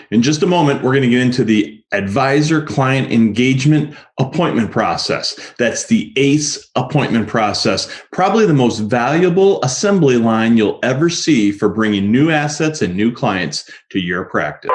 In just a moment, we're going to get into the advisor client engagement appointment process. That's the A.C.E appointment process, probably the most valuable assembly line you'll ever see for bringing new assets and new clients to your practice.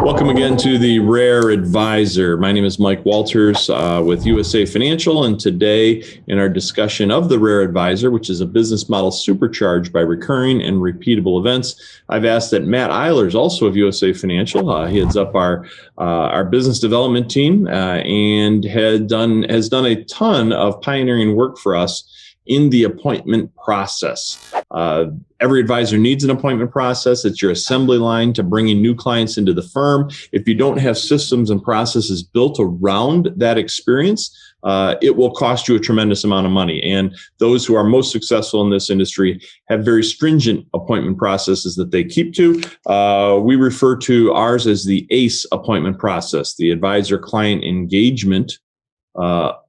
Welcome again to the Rare Advisor. My name is Mike Walters with USA Financial, and today in our discussion of the Rare Advisor, which is a business model supercharged by recurring and repeatable events, I've asked that Matt Eilers, also of USA Financial, he heads up our business development team and has done a ton of pioneering work for us in the appointment process. Every advisor needs an appointment process. It's your assembly line to bringing new clients into the firm. If you don't have systems and processes built around that experience, it will cost you a tremendous amount of money. And those who are most successful in this industry have very stringent appointment processes that they keep to. We refer to ours as the A.C.E appointment process, the advisor client engagement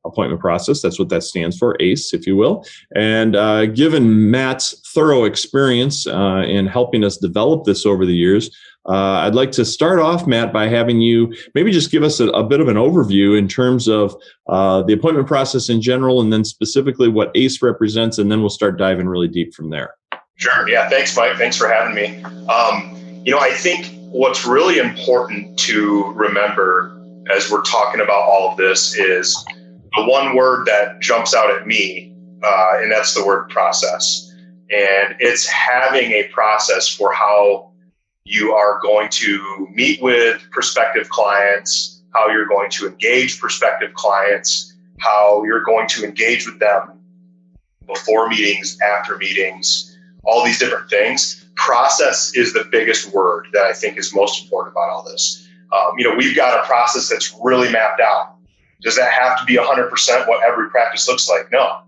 appointment process. That's what that stands for, A.C.E, if you will. And given Matt's thorough experience in helping us develop this over the years, I'd like to start off, Matt, by having you maybe just give us a bit of an overview in terms of the appointment process in general, and then specifically what A.C.E represents, and then we'll start diving really deep from there. Sure. Yeah. Thanks, Mike. Thanks for having me. I think what's really important to remember as we're talking about all of this is the one word that jumps out at me, and that's the word process. And it's having a process for how you are going to meet with prospective clients, how you're going to engage prospective clients, how you're going to engage with them before meetings, after meetings, all these different things. Process is the biggest word that I think is most important about all this. We've got a process that's really mapped out. Does that have to be 100% what every practice looks like? No.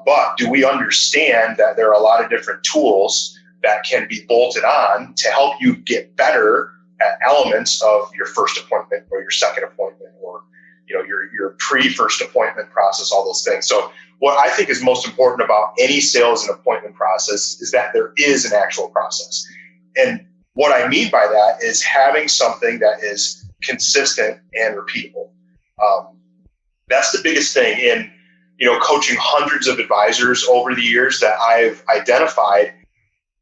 But do we understand that there are a lot of different tools that can be bolted on to help you get better at elements of your first appointment or your second appointment or your pre-first appointment process, all those things. So what I think is most important about any sales and appointment process is that there is an actual process. And what I mean by that is having something that is consistent and repeatable. That's the biggest thing in, coaching hundreds of advisors over the years that I've identified.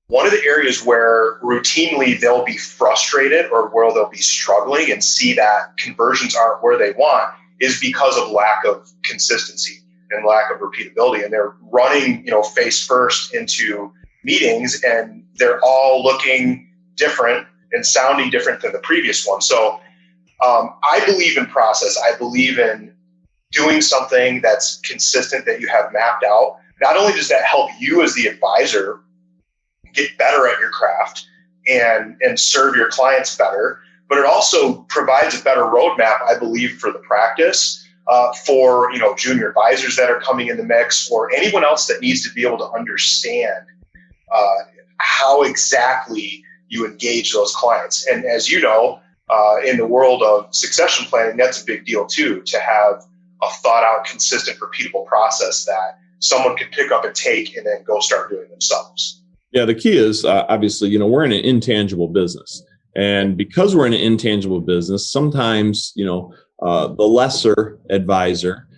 One of the areas where routinely they'll be frustrated or where they'll be struggling and see that conversions aren't where they want is because of lack of consistency and lack of repeatability. And they're running, face first into meetings and they're all looking different and sounding different than the previous one. So I believe in process. I believe in doing something that's consistent that you have mapped out. Not only does that help you as the advisor get better at your craft and serve your clients better, but it also provides a better roadmap, I believe, for the practice, for junior advisors that are coming in the mix, or anyone else that needs to be able to understand how exactly you engage those clients. And as you know, in the world of succession planning, that's a big deal too, to have a thought out, consistent, repeatable process that someone can pick up and take and then go start doing themselves. Yeah, the key is obviously, we're in an intangible business. And because we're in an intangible business, sometimes, the lesser advisor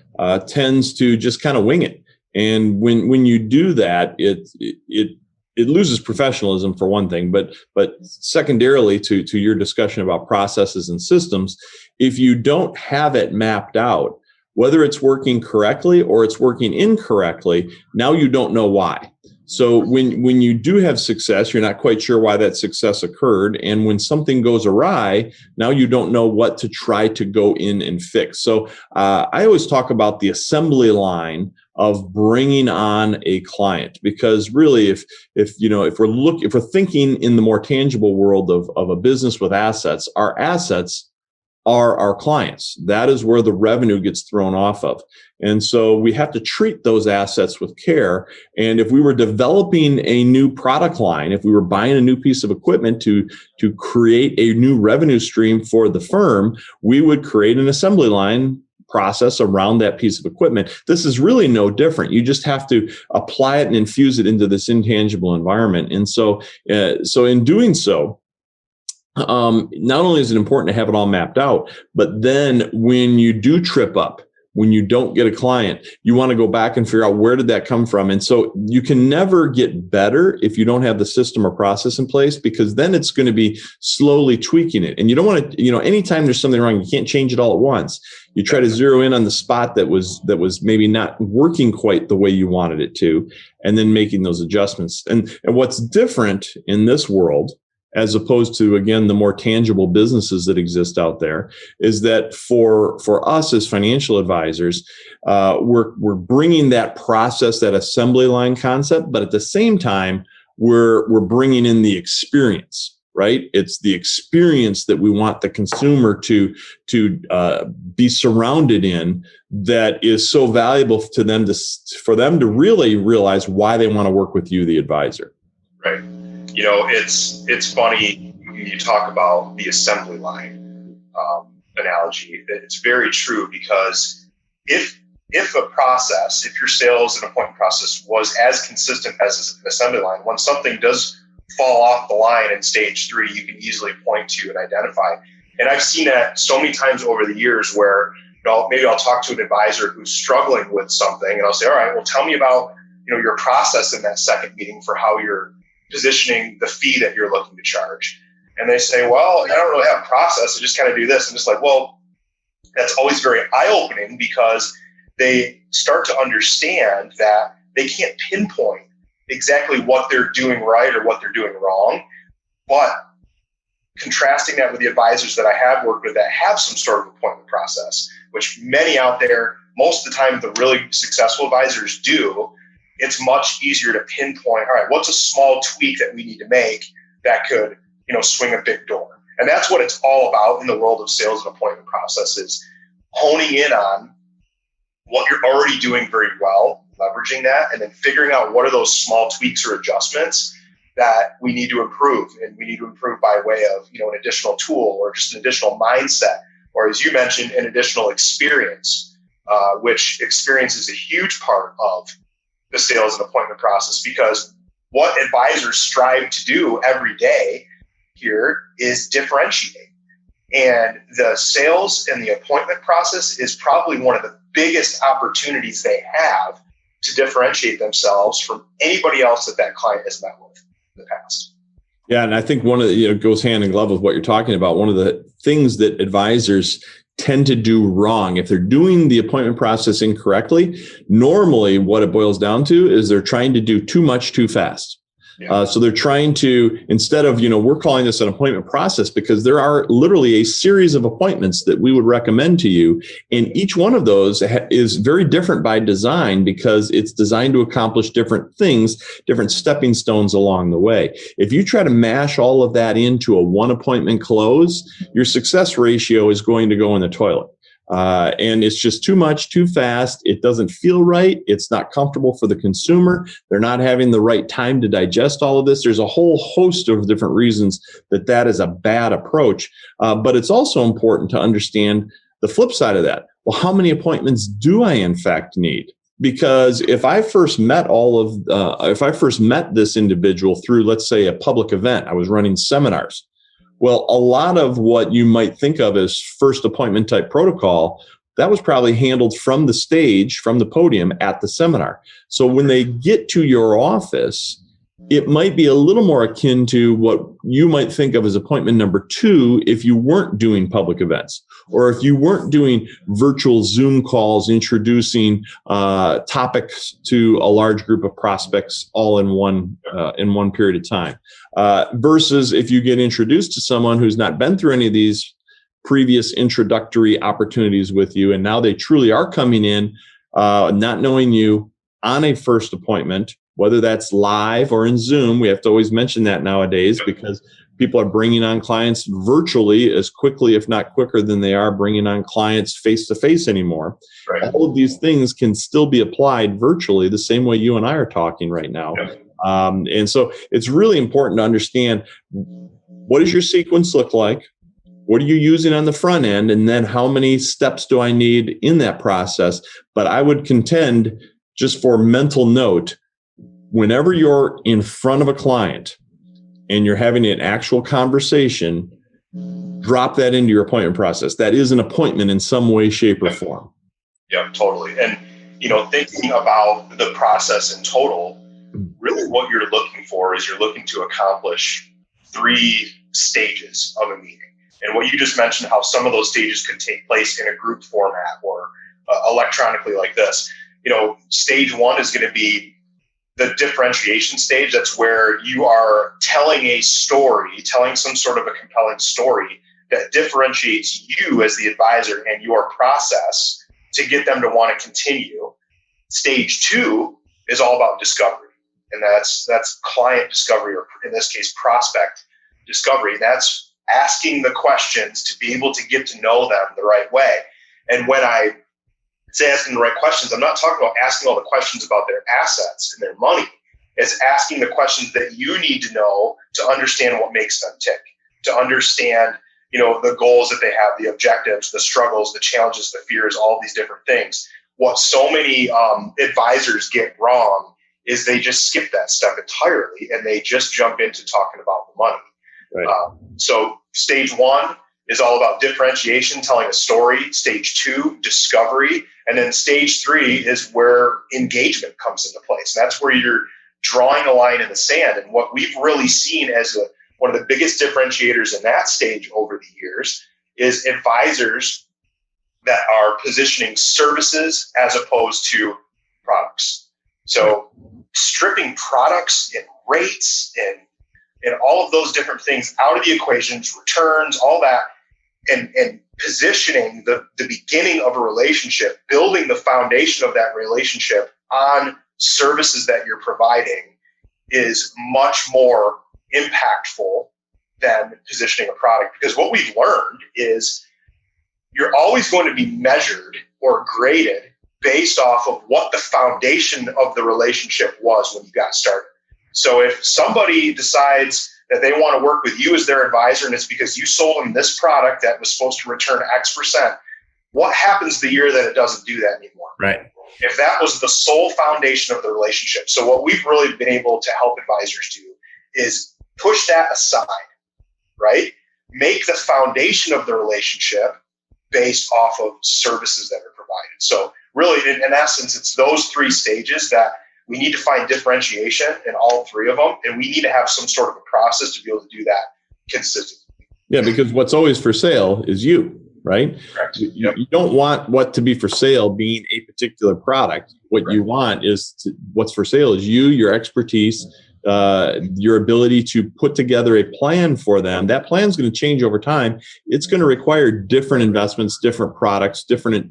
tends to just kind of wing it. And when you do that, it loses professionalism for one thing, but secondarily to your discussion about processes and systems, if you don't have it mapped out, whether it's working correctly or it's working incorrectly, now you don't know why. So when you do have success, you're not quite sure why that success occurred. And when something goes awry, now you don't know what to try to go in and fix. So I always talk about the assembly line of bringing on a client, because really, if we're thinking in the more tangible world of a business with assets, our assets are our clients. That is where the revenue gets thrown off of. And so we have to treat those assets with care. And if we were developing a new product line, if we were buying a new piece of equipment to create a new revenue stream for the firm, we would create an assembly line process around that piece of equipment. This is really no different. You just have to apply it and infuse it into this intangible environment. And so in doing so, not only is it important to have it all mapped out, but then when you do trip up, when you don't get a client, you want to go back and figure out where did that come from. And so you can never get better if you don't have the system or process in place, because then it's going to be slowly tweaking it. And you don't want to, anytime there's something wrong, you can't change it all at once. You try to zero in on the spot that was maybe not working quite the way you wanted it to, and then making those adjustments. And what's different in this world, as opposed to, again, the more tangible businesses that exist out there, is that for us as financial advisors, we're bringing that process, that assembly line concept, but at the same time, we're bringing in the experience, right? It's the experience that we want the consumer to be surrounded in, that is so valuable to them, for them to really realize why they want to work with you, the advisor. Right. It's funny you talk about the assembly line analogy. It's very true, because if your sales and appointment process was as consistent as an assembly line, when something does fall off the line in stage 3, you can easily point to and identify. And I've seen that so many times over the years where maybe I'll talk to an advisor who's struggling with something, and I'll say, all right, well, tell me about your process in that second meeting for how you're positioning the fee that you're looking to charge. And they say, well, I don't really have a process. I just kind of do this. I'm just like, well, that's always very eye-opening, because they start to understand that they can't pinpoint exactly what they're doing right or what they're doing wrong. But contrasting that with the advisors that I have worked with that have some sort of appointment process, which many out there, most of the time, the really successful advisors do, it's much easier to pinpoint, all right, what's a small tweak that we need to make that could, swing a big door. And that's what it's all about in the world of sales and appointment processes, honing in on what you're already doing very well, leveraging that, and then figuring out what are those small tweaks or adjustments that we need to improve. And we need to improve by way of, an additional tool or just an additional mindset, or as you mentioned, an additional experience, which experience is a huge part of the sales and appointment process, because what advisors strive to do every day here is differentiate. And the sales and the appointment process is probably one of the biggest opportunities they have to differentiate themselves from anybody else that client has met with in the past. Yeah, and I think one of the, goes hand in glove with what you're talking about. One of the things that advisors tend to do wrong, if they're doing the appointment process incorrectly, normally what it boils down to is they're trying to do too much too fast. Yeah. So they're trying to, instead of, we're calling this an appointment process because there are literally a series of appointments that we would recommend to you. And each one of those is very different by design, because it's designed to accomplish different things, different stepping stones along the way. If you try to mash all of that into a one appointment close, your success ratio is going to go in the toilet. And it's just too much, too fast. It doesn't feel right. It's not comfortable for the consumer. They're not having the right time to digest all of this. There's a whole host of different reasons that is a bad approach. But it's also important to understand the flip side of that. Well, how many appointments do I in fact need? Because if I first met this individual through, let's say, a public event, I was running seminars. Well, a lot of what you might think of as first appointment type protocol, that was probably handled from the stage, from the podium at the seminar. So when they get to your office, it might be a little more akin to what you might think of as appointment number 2 if you weren't doing public events, or if you weren't doing virtual Zoom calls introducing topics to a large group of prospects all in one period of time. Versus if you get introduced to someone who's not been through any of these previous introductory opportunities with you, and now they truly are coming in, not knowing you, on a first appointment, whether that's live or in Zoom. We have to always mention that nowadays, because people are bringing on clients virtually as quickly, if not quicker, than they are bringing on clients face-to-face anymore. Right. All of these things can still be applied virtually the same way you and I are talking right now. Yeah. And so it's really important to understand, what does your sequence look like? What are you using on the front end? And then how many steps do I need in that process? But I would contend, just for mental note, whenever you're in front of a client and you're having an actual conversation, drop that into your appointment process. That is an appointment in some way, shape, or form. Yeah, totally. And, thinking about the process in total, really what you're looking for is you're looking to accomplish 3 stages of a meeting. And what you just mentioned, how some of those stages could take place in a group format or electronically like this. Stage 1 is going to be the differentiation stage. That's where you are telling a story, telling some sort of a compelling story that differentiates you as the advisor and your process to get them to want to continue. Stage 2 is all about discovery. And that's client discovery, or in this case, prospect discovery. That's asking the questions to be able to get to know them the right way. And when I say asking the right questions, I'm not talking about asking all the questions about their assets and their money. It's asking the questions that you need to know to understand what makes them tick, to understand, the goals that they have, the objectives, the struggles, the challenges, the fears, all these different things. What so many advisors get wrong is they just skip that step entirely and they just jump into talking about the money. Right. So stage 1 is all about differentiation, telling a story. Stage 2, discovery. And then stage 3 is where engagement comes into place. And that's where you're drawing a line in the sand. And what we've really seen as one of the biggest differentiators in that stage over the years is advisors that are positioning services as opposed to products. So stripping products and rates and all of those different things out of the equations, returns, all that, and positioning the beginning of a relationship, building the foundation of that relationship on services that you're providing is much more impactful than positioning a product. Because what we've learned is you're always going to be measured or graded based off of what the foundation of the relationship was when you got started. So if somebody decides that they want to work with you as their advisor and it's because you sold them this product that was supposed to return X%, what happens the year that it doesn't do that anymore? Right. If that was the sole foundation of the relationship. So what we've really been able to help advisors do is push that aside, right? Make the foundation of the relationship based off of services that are provided. So really, in essence, it's those 3 stages that we need to find differentiation in all 3 of them, and we need to have some sort of a process to be able to do that consistently. Yeah, because what's always for sale is you, right? Correct. You don't want what to be for sale being a particular product. What you want is what's for sale is you, your expertise, your ability to put together a plan for them. That plan is going to change over time. It's going to require different investments, different products, different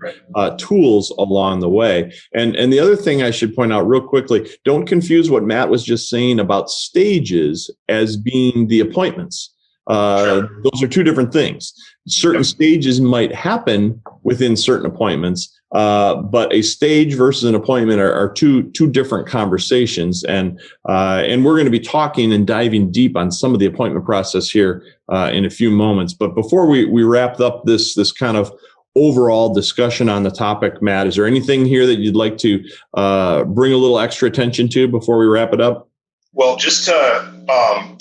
tools along the way. And the other thing I should point out real quickly, don't confuse what Matt was just saying about stages as being the appointments. Those are 2 different things. Certain stages might happen within certain appointments, but a stage versus an appointment are two different conversations. And we're going to be talking and diving deep on some of the appointment process here in a few moments. But before we wrap up this kind of overall discussion on the topic, Matt, is there anything here that you'd like to bring a little extra attention to before we wrap it up? Well, just to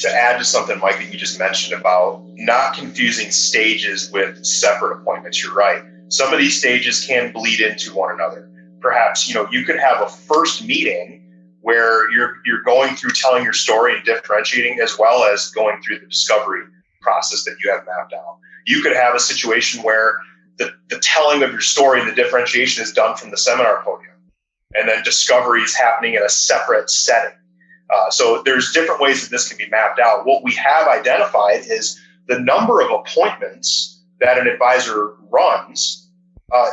add to something, Mike, that you just mentioned about not confusing stages with separate appointments, you're right. Some of these stages can bleed into one another. Perhaps, you could have a first meeting where you're going through telling your story and differentiating, as well as going through the discovery process that you have mapped out. You could have a situation where the telling of your story and the differentiation is done from the seminar podium, and then discovery is happening in a separate setting. So there's different ways that this can be mapped out. What we have identified is the number of appointments that an advisor runs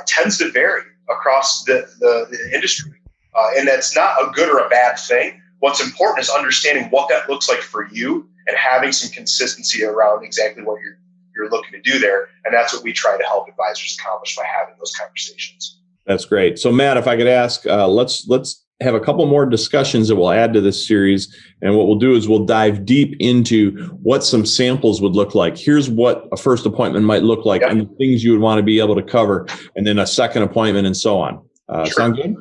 tends to vary across the industry. And that's not a good or a bad thing. What's important is understanding what that looks like for you and having some consistency around exactly what you're looking to do there. And that's what we try to help advisors accomplish by having those conversations. That's great. So Matt, if I could ask, let's have a couple more discussions that we'll add to this series. And what we'll do is we'll dive deep into what some samples would look like. Here's what a first appointment might look like, and the things you would want to be able to cover, and then a second appointment and so on. Sure. Sound good?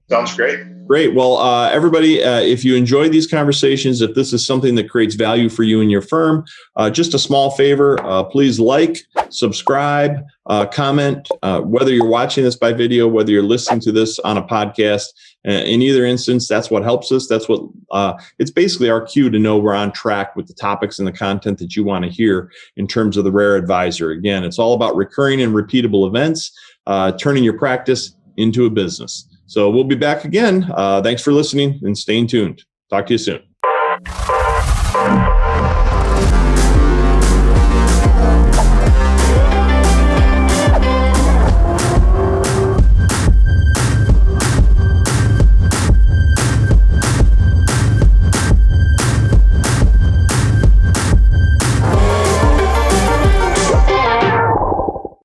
Sounds great. Great. Well, everybody, if you enjoy these conversations, if this is something that creates value for you and your firm, just a small favor, please like, subscribe, comment, whether you're watching this by video, whether you're listening to this on a podcast. In either instance, that's what helps us. That's what it's basically our cue to know we're on track with the topics and the content that you want to hear in terms of the Rare Advisor. Again, it's all about recurring and repeatable events, turning your practice into a business. So we'll be back again. Thanks for listening and staying tuned. Talk to you soon.